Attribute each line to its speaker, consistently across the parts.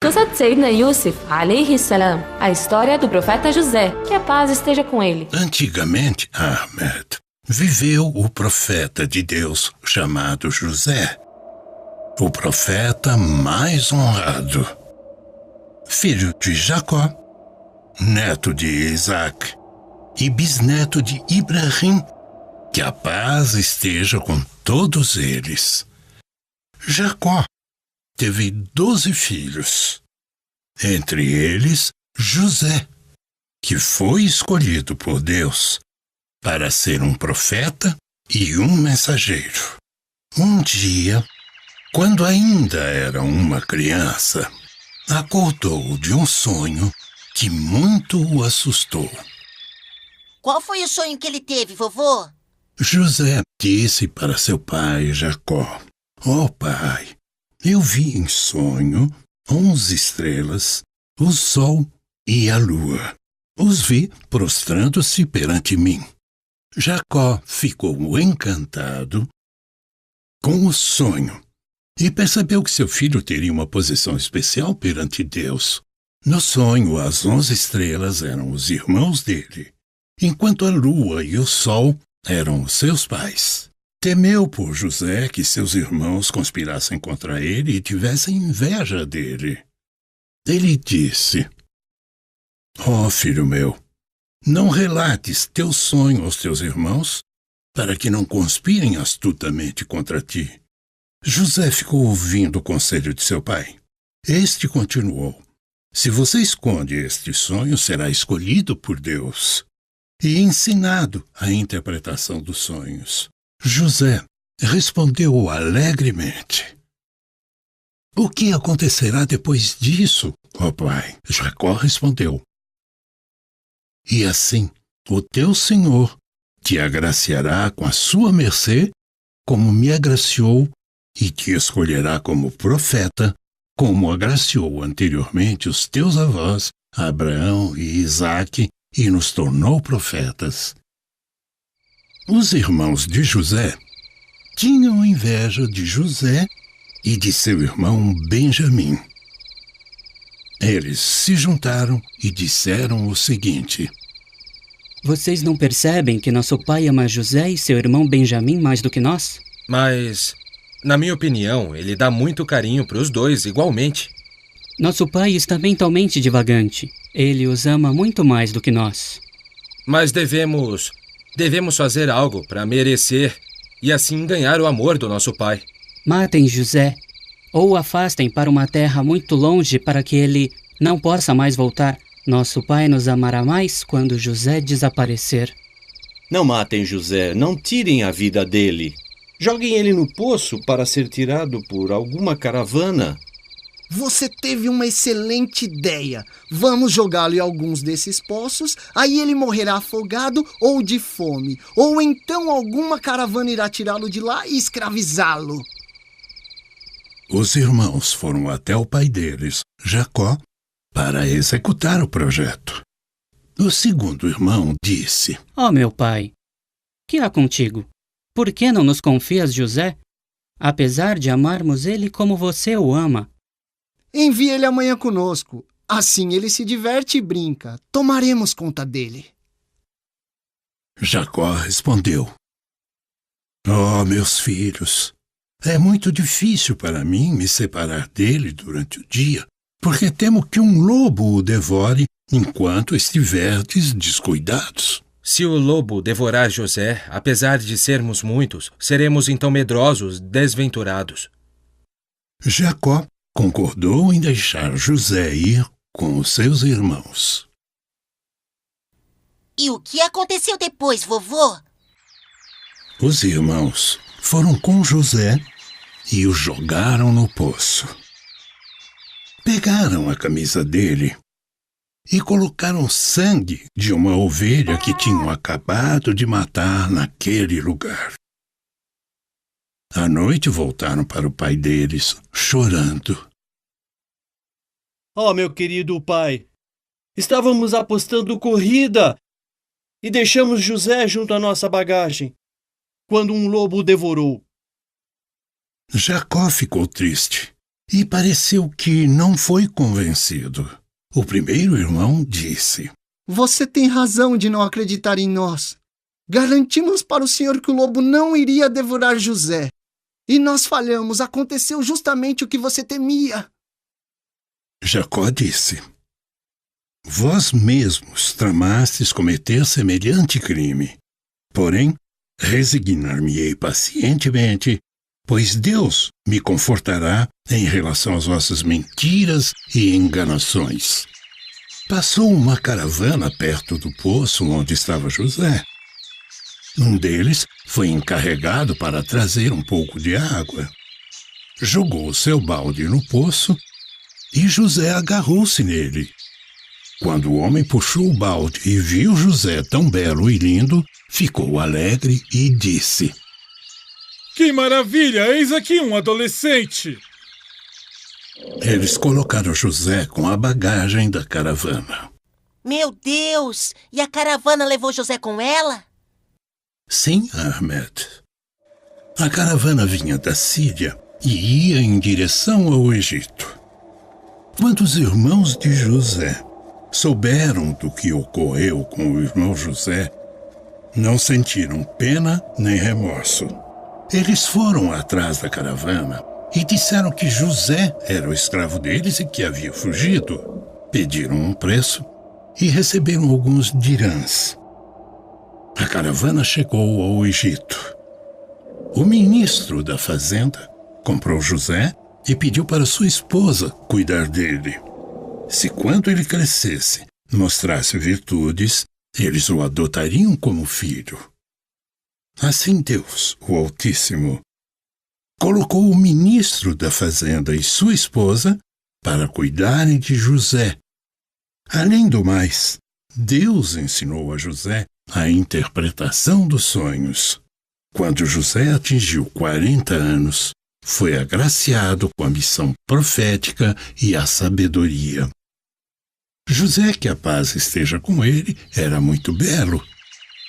Speaker 1: Qissat Sayyidina Yusuf, alayhi salam, a história do profeta José, que a paz esteja com ele.
Speaker 2: Antigamente, Ahmed, viveu o profeta de Deus chamado José, o profeta mais honrado, filho de Jacó, neto de Isaac e bisneto de Ibrahim. Que a paz esteja com todos eles. Jacó teve 12 filhos, entre eles José, que foi escolhido por Deus para ser um profeta e um mensageiro. Um dia, quando ainda era uma criança, acordou de um sonho que muito o assustou.
Speaker 3: Qual foi o sonho que ele teve, vovô?
Speaker 2: José disse para seu pai Jacó: "Ó pai, eu vi em sonho 11 estrelas, o sol e a lua. Os vi prostrando-se perante mim." Jacó ficou encantado com o sonho e percebeu que seu filho teria uma posição especial perante Deus. No sonho, as 11 estrelas eram os irmãos dele, enquanto a lua e o sol eram os seus pais. Temeu por José que seus irmãos conspirassem contra ele e tivessem inveja dele. Ele disse: "Ó filho meu, não relates teu sonho aos teus irmãos, para que não conspirem astutamente contra ti." José ficou ouvindo o conselho de seu pai. Este continuou: "Se você esconde este sonho, será escolhido por Deus e ensinado a interpretação dos sonhos." José respondeu alegremente: "O que acontecerá depois disso, ó pai?" Jacó respondeu: "E assim o teu Senhor te agraciará com a sua mercê, como me agraciou, e te escolherá como profeta, como agraciou anteriormente os teus avós, Abraão e Isaque, e nos tornou profetas." Os irmãos de José tinham inveja de José e de seu irmão Benjamim. Eles se juntaram e disseram o seguinte:
Speaker 4: "Vocês não percebem que nosso pai ama José e seu irmão Benjamim mais do que nós?"
Speaker 5: Mas, na minha opinião, ele dá muito carinho para os dois igualmente.
Speaker 4: "Nosso pai está mentalmente divagante. Ele os ama muito mais do que nós."
Speaker 5: Mas devemos fazer algo para merecer e assim ganhar o amor do nosso pai.
Speaker 4: "Matem José, ou o afastem para uma terra muito longe para que ele não possa mais voltar. Nosso pai nos amará mais quando José desaparecer."
Speaker 6: Não matem José, não tirem a vida dele. Joguem ele no poço para ser tirado por alguma caravana.
Speaker 7: Você teve uma excelente ideia. Vamos jogá-lo em alguns desses poços, aí ele morrerá afogado ou de fome. Ou então alguma caravana irá tirá-lo de lá e escravizá-lo.
Speaker 2: Os irmãos foram até o pai deles, Jacó, para executar o projeto. O segundo irmão disse:
Speaker 4: "Ó meu pai, que há contigo? Por que não nos confias José? Apesar de amarmos ele como você o ama."
Speaker 7: Envie ele amanhã conosco. Assim ele se diverte e brinca. Tomaremos conta dele.
Speaker 2: Jacó respondeu: "Ó meus filhos, é muito difícil para mim me separar dele durante o dia, porque temo que um lobo o devore enquanto estiverdes descuidados."
Speaker 5: Se o lobo devorar José, apesar de sermos muitos, seremos então medrosos, desventurados.
Speaker 2: Jacó concordou em deixar José ir com os seus irmãos.
Speaker 3: E o que aconteceu depois, vovô?
Speaker 2: Os irmãos foram com José e o jogaram no poço. Pegaram a camisa dele e colocaram sangue de uma ovelha que tinham acabado de matar naquele lugar. À noite voltaram para o pai deles, chorando.
Speaker 6: "Ó meu querido pai, estávamos apostando corrida e deixamos José junto à nossa bagagem, quando um lobo o devorou."
Speaker 2: Jacó ficou triste e pareceu que não foi convencido. O primeiro irmão disse:
Speaker 7: Você tem razão de não acreditar em nós. Garantimos para o senhor que o lobo não iria devorar José. E nós falhamos. Aconteceu justamente o que você temia.
Speaker 2: Jacó disse: Vós mesmos tramastes cometer semelhante crime. Porém, resignar-me-ei pacientemente, pois Deus me confortará em relação às vossas mentiras e enganações. Passou uma caravana perto do poço onde estava José. Um deles foi encarregado para trazer um pouco de água. Jogou o seu balde no poço e José agarrou-se nele. Quando o homem puxou o balde e viu José tão belo e lindo, ficou alegre e disse:
Speaker 8: Que maravilha! Eis aqui um adolescente!
Speaker 2: Eles colocaram José com a bagagem da caravana.
Speaker 3: Meu Deus! E a caravana levou José com ela?
Speaker 2: Sim, Ahmed. A caravana vinha da Síria e ia em direção ao Egito. Quando os irmãos de José souberam do que ocorreu com o irmão José, não sentiram pena nem remorso. Eles foram atrás da caravana e disseram que José era o escravo deles e que havia fugido. Pediram um preço e receberam alguns dirhams. A caravana chegou ao Egito. O ministro da fazenda comprou José e pediu para sua esposa cuidar dele. Se quando ele crescesse, mostrasse virtudes, eles o adotariam como filho. Assim Deus, o Altíssimo, colocou o ministro da fazenda e sua esposa para cuidarem de José. Além do mais, Deus ensinou a José a interpretação dos sonhos. Quando José atingiu 40 anos, foi agraciado com a missão profética e a sabedoria. José, que a paz esteja com ele, era muito belo.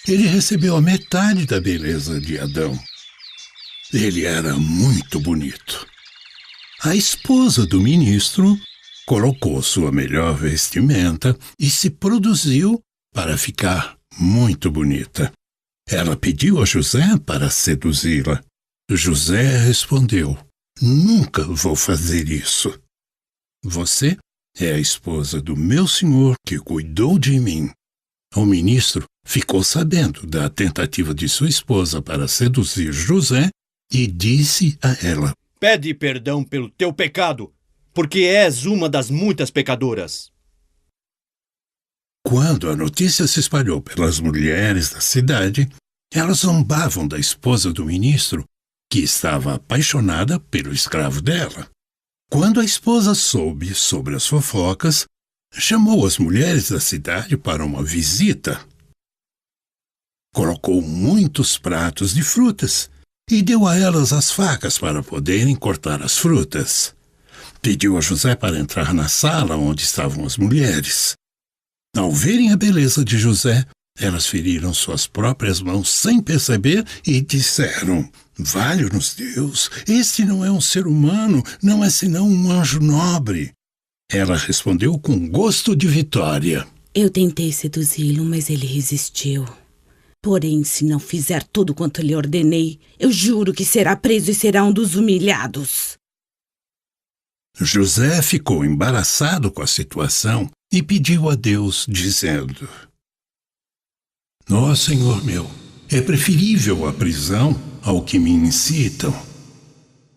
Speaker 2: Ele recebeu a metade da beleza de Adão. Ele era muito bonito. A esposa do ministro colocou sua melhor vestimenta e se produziu para ficar muito bonita. Ela pediu a José para seduzi-la. José respondeu: Nunca vou fazer isso. Você é a esposa do meu senhor que cuidou de mim. O ministro ficou sabendo da tentativa de sua esposa para seduzir José e disse a ela:
Speaker 6: Pede perdão pelo teu pecado, porque és uma das muitas pecadoras.
Speaker 2: Quando a notícia se espalhou pelas mulheres da cidade, elas zombavam da esposa do ministro, que estava apaixonada pelo escravo dela. Quando a esposa soube sobre as fofocas, chamou as mulheres da cidade para uma visita. Colocou muitos pratos de frutas e deu a elas as facas para poderem cortar as frutas. Pediu a José para entrar na sala onde estavam as mulheres. Ao verem a beleza de José, elas feriram suas próprias mãos sem perceber e disseram: Valha-nos Deus, este não é um ser humano, não é senão um anjo nobre. Ela respondeu com gosto de vitória:
Speaker 9: Eu tentei seduzi-lo, mas ele resistiu. Porém, se não fizer tudo quanto lhe ordenei, eu juro que será preso e será um dos humilhados.
Speaker 2: José ficou embaraçado com a situação e pediu a Deus, dizendo: Ó Senhor meu, é preferível a prisão ao que me incitam.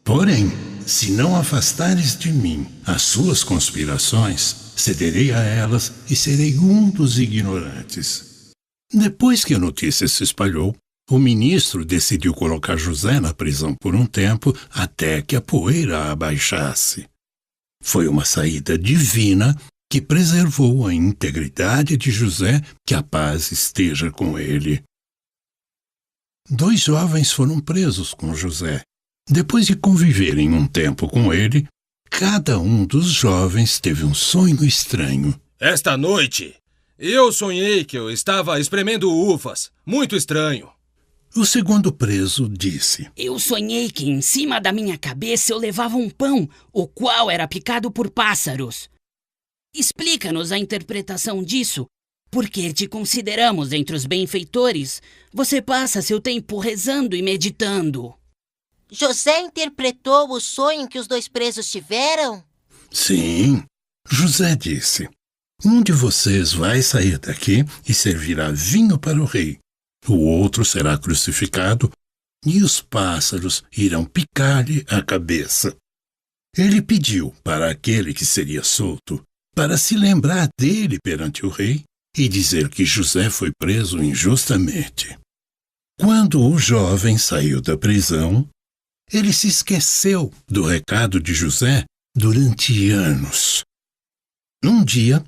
Speaker 2: Porém, se não afastares de mim as suas conspirações, cederei a elas e serei um dos ignorantes. Depois que a notícia se espalhou, o ministro decidiu colocar José na prisão por um tempo até que a poeira abaixasse. Foi uma saída divina que preservou a integridade de José, que a paz esteja com ele. 2 jovens foram presos com José. Depois de conviverem um tempo com ele, cada um dos jovens teve um sonho estranho.
Speaker 5: Esta noite, eu sonhei que eu estava espremendo uvas. Muito estranho.
Speaker 2: O segundo preso disse:
Speaker 10: Eu sonhei que em cima da minha cabeça eu levava um pão, o qual era picado por pássaros. Explica-nos a interpretação disso. Porque te consideramos entre os benfeitores, você passa seu tempo rezando e meditando.
Speaker 3: José interpretou o sonho que os 2 presos tiveram?
Speaker 2: Sim. José disse: um de vocês vai sair daqui e servirá vinho para o rei. O outro será crucificado e os pássaros irão picar-lhe a cabeça. Ele pediu para aquele que seria solto para se lembrar dele perante o rei e dizer que José foi preso injustamente. Quando o jovem saiu da prisão, ele se esqueceu do recado de José durante anos. Um dia,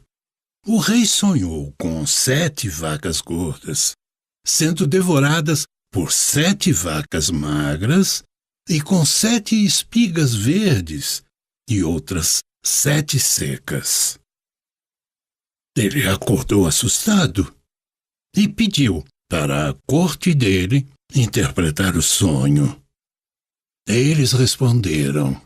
Speaker 2: o rei sonhou com 7 vacas gordas, sendo devoradas por 7 vacas magras e com 7 espigas verdes e outras 7 secas. Ele acordou assustado e pediu para a corte dele interpretar o sonho. Eles responderam: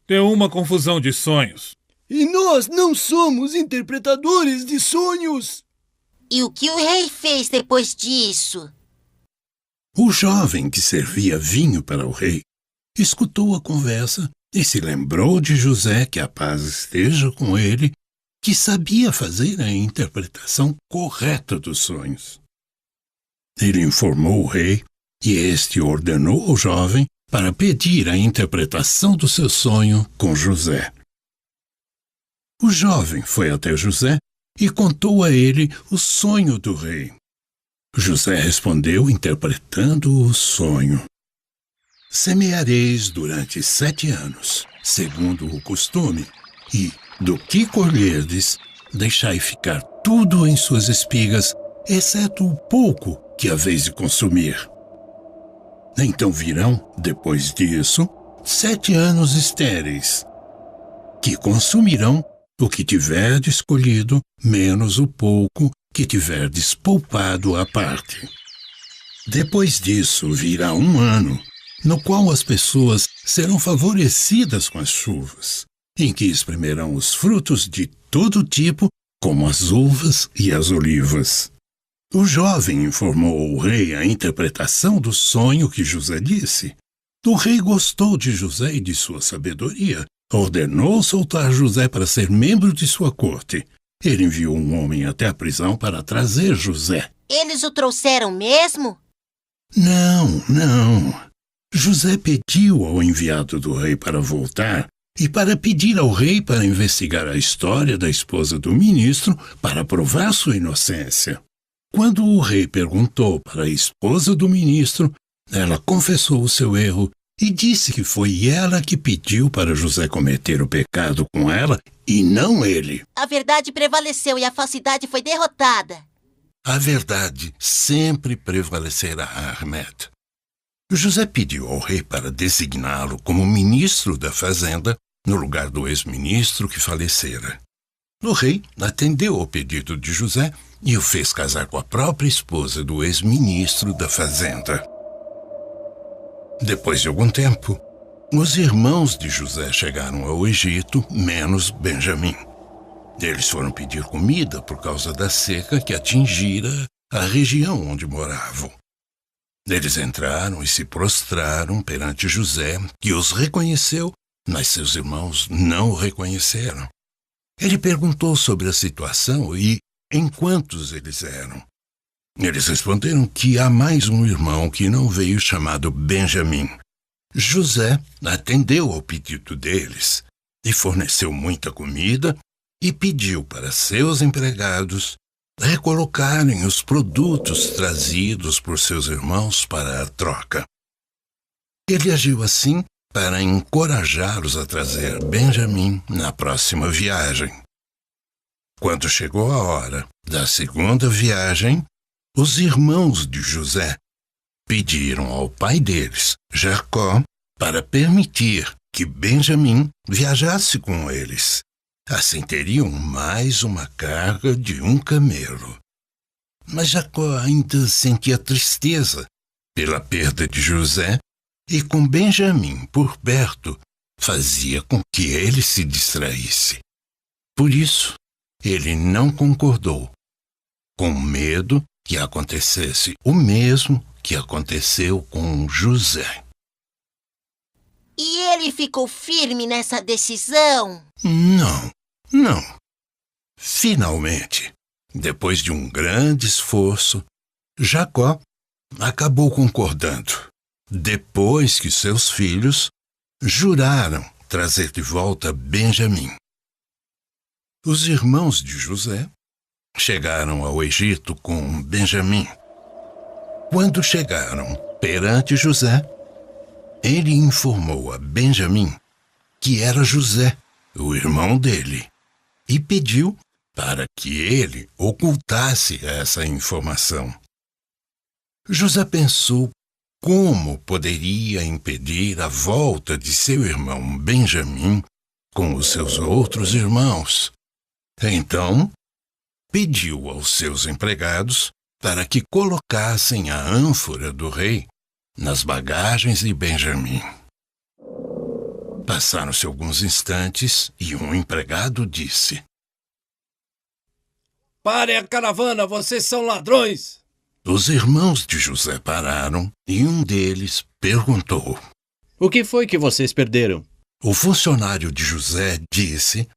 Speaker 8: Deu uma confusão de sonhos.
Speaker 11: E nós não somos interpretadores de sonhos.
Speaker 3: E o que o rei fez depois disso?
Speaker 2: O jovem que servia vinho para o rei escutou a conversa e se lembrou de José, que a paz esteja com ele, que sabia fazer a interpretação correta dos sonhos. Ele informou o rei e este ordenou ao jovem para pedir a interpretação do seu sonho com José. O jovem foi até José e contou a ele o sonho do rei. José respondeu interpretando o sonho: Semeareis durante 7 anos, segundo o costume, e, do que colherdes, deixai ficar tudo em suas espigas, exceto o pouco que haveis de consumir. Então virão, depois disso, 7 anos estéreis, que consumirão o que tiverdes colhido, menos o pouco que tiverdes poupado à parte. Depois disso virá um ano, no qual as pessoas serão favorecidas com as chuvas, em que espremerão os frutos de todo tipo, como as uvas e as olivas. O jovem informou ao rei a interpretação do sonho que José disse. O rei gostou de José e de sua sabedoria. Ordenou soltar José para ser membro de sua corte. Ele enviou um homem até a prisão para trazer José.
Speaker 3: Eles o trouxeram mesmo?
Speaker 2: Não. José pediu ao enviado do rei para voltar e para pedir ao rei para investigar a história da esposa do ministro para provar sua inocência. Quando o rei perguntou para a esposa do ministro, ela confessou o seu erro e disse que foi ela que pediu para José cometer o pecado com ela e não ele.
Speaker 3: A verdade prevaleceu e a falsidade foi derrotada.
Speaker 2: A verdade sempre prevalecerá, Ahmed. José pediu ao rei para designá-lo como ministro da fazenda no lugar do ex-ministro que falecera. O rei atendeu ao pedido de José e o fez casar com a própria esposa do ex-ministro da fazenda. Depois de algum tempo, os irmãos de José chegaram ao Egito, menos Benjamim. Eles foram pedir comida por causa da seca que atingira a região onde moravam. Eles entraram e se prostraram perante José, que os reconheceu, mas seus irmãos não o reconheceram. Ele perguntou sobre a situação e em quantos eles eram. Eles responderam que há mais um irmão que não veio, chamado Benjamim. José atendeu ao pedido deles e forneceu muita comida e pediu para seus empregados recolocarem os produtos trazidos por seus irmãos para a troca. Ele agiu assim para encorajá-los a trazer Benjamim na próxima viagem. Quando chegou a hora da segunda viagem, os irmãos de José pediram ao pai deles, Jacó, para permitir que Benjamim viajasse com eles. Assim teriam mais uma carga de um camelo. Mas Jacó ainda sentia tristeza pela perda de José, e com Benjamim por perto, fazia com que ele se distraísse. Por isso, ele não concordou, com medo que acontecesse o mesmo que aconteceu com José.
Speaker 3: E ele ficou firme nessa decisão?
Speaker 2: Não. Finalmente, depois de um grande esforço, Jacó acabou concordando, depois que seus filhos juraram trazer de volta Benjamim. Os irmãos de José chegaram ao Egito com Benjamim. Quando chegaram perante José, ele informou a Benjamim que era José, o irmão dele, e pediu para que ele ocultasse essa informação. José pensou como poderia impedir a volta de seu irmão Benjamim com os seus outros irmãos. Então, pediu aos seus empregados para que colocassem a ânfora do rei nas bagagens de Benjamim. Passaram-se alguns instantes e um empregado disse:
Speaker 11: "Pare a caravana, vocês são ladrões!"
Speaker 2: Os irmãos de José pararam e um deles perguntou:
Speaker 6: "O que foi que vocês perderam?"
Speaker 2: O funcionário de José disse: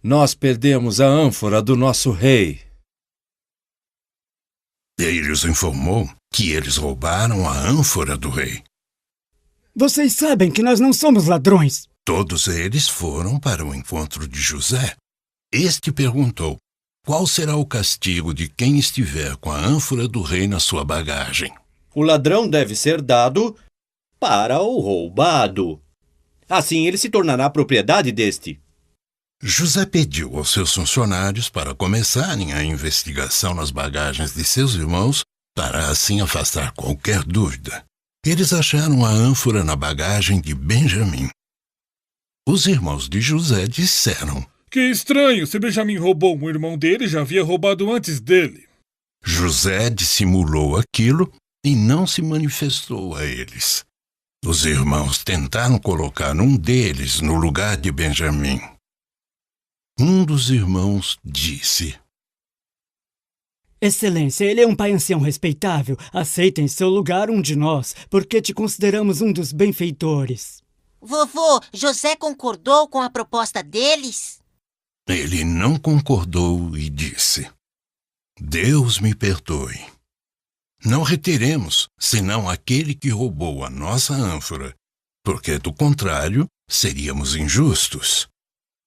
Speaker 5: "Nós perdemos a ânfora do nosso rei."
Speaker 2: Ele os informou que eles roubaram a ânfora do rei.
Speaker 12: "Vocês sabem que nós não somos ladrões."
Speaker 2: Todos eles foram para o encontro de José. Este perguntou: qual será o castigo de quem estiver com a ânfora do rei na sua bagagem?
Speaker 6: O ladrão deve ser dado para o roubado. Assim ele se tornará propriedade deste.
Speaker 2: José pediu aos seus funcionários para começarem a investigação nas bagagens de seus irmãos, para assim afastar qualquer dúvida. Eles acharam a ânfora na bagagem de Benjamim. Os irmãos de José disseram:
Speaker 8: "Que estranho, se Benjamim roubou um irmão dele, já havia roubado antes dele."
Speaker 2: José dissimulou aquilo e não se manifestou a eles. Os irmãos tentaram colocar um deles no lugar de Benjamim. Um dos irmãos disse:
Speaker 12: "Excelência, ele é um pai ancião respeitável. Aceita em seu lugar um de nós, porque te consideramos um dos benfeitores."
Speaker 3: Vovô, José concordou com a proposta deles?
Speaker 2: Ele não concordou e disse: "Deus me perdoe. Não reteremos senão aquele que roubou a nossa ânfora, porque do contrário seríamos injustos."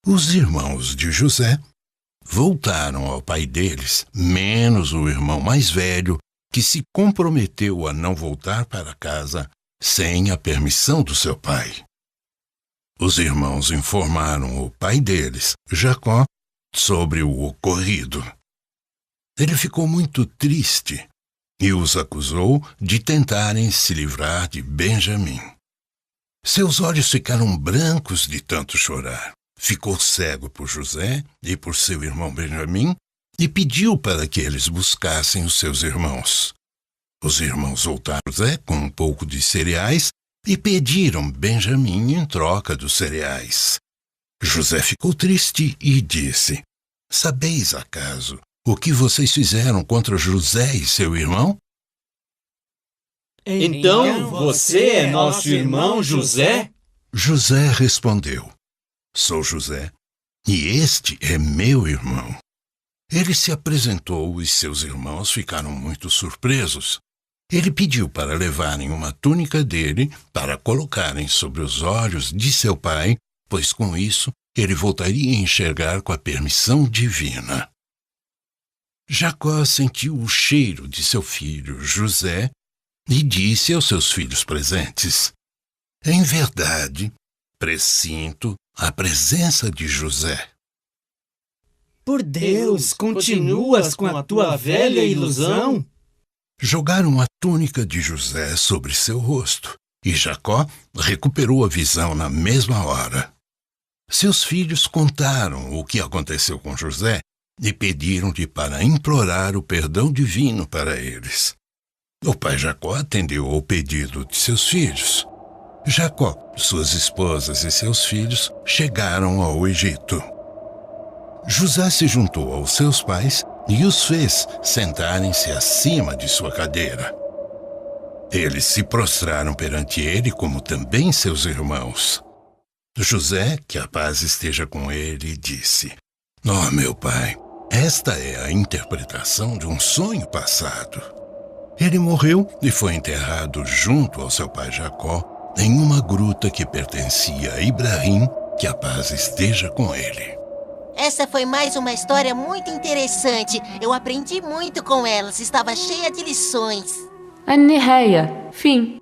Speaker 2: Os irmãos de José voltaram ao pai deles, menos o irmão mais velho, que se comprometeu a não voltar para casa sem a permissão do seu pai. Os irmãos informaram o pai deles, Jacó, sobre o ocorrido. Ele ficou muito triste e os acusou de tentarem se livrar de Benjamim. Seus olhos ficaram brancos de tanto chorar. Ficou cego por José e por seu irmão Benjamim e pediu para que eles buscassem os seus irmãos. Os irmãos voltaram a José com um pouco de cereais e pediram Benjamim em troca dos cereais. José ficou triste e disse: "Sabeis acaso o que vocês fizeram contra José e seu irmão?"
Speaker 6: "Então você é nosso irmão José?"
Speaker 2: José respondeu: "Sou José, e este é meu irmão." Ele se apresentou e seus irmãos ficaram muito surpresos. Ele pediu para levarem uma túnica dele para colocarem sobre os olhos de seu pai, pois com isso ele voltaria a enxergar com a permissão divina. Jacó sentiu o cheiro de seu filho José e disse aos seus filhos presentes: "Em verdade, pressinto a presença de José."
Speaker 12: "Por Deus, continuas com a tua velha ilusão?"
Speaker 2: Jogaram a túnica de José sobre seu rosto, e Jacó recuperou a visão na mesma hora. Seus filhos contaram o que aconteceu com José e pediram-lhe para implorar o perdão divino para eles. O pai Jacó atendeu ao pedido de seus filhos. Jacó, suas esposas e seus filhos chegaram ao Egito. José se juntou aos seus pais e os fez sentarem-se acima de sua cadeira. Eles se prostraram perante ele, como também seus irmãos. José, que a paz esteja com ele, disse: "Ó, meu pai, esta é a interpretação de um sonho passado." Ele morreu e foi enterrado junto ao seu pai Jacó, em uma gruta que pertencia a Ibrahim, que a paz esteja com ele.
Speaker 3: Essa foi mais uma história muito interessante. Eu aprendi muito com elas. Estava cheia de lições.
Speaker 1: النهاية. Fim.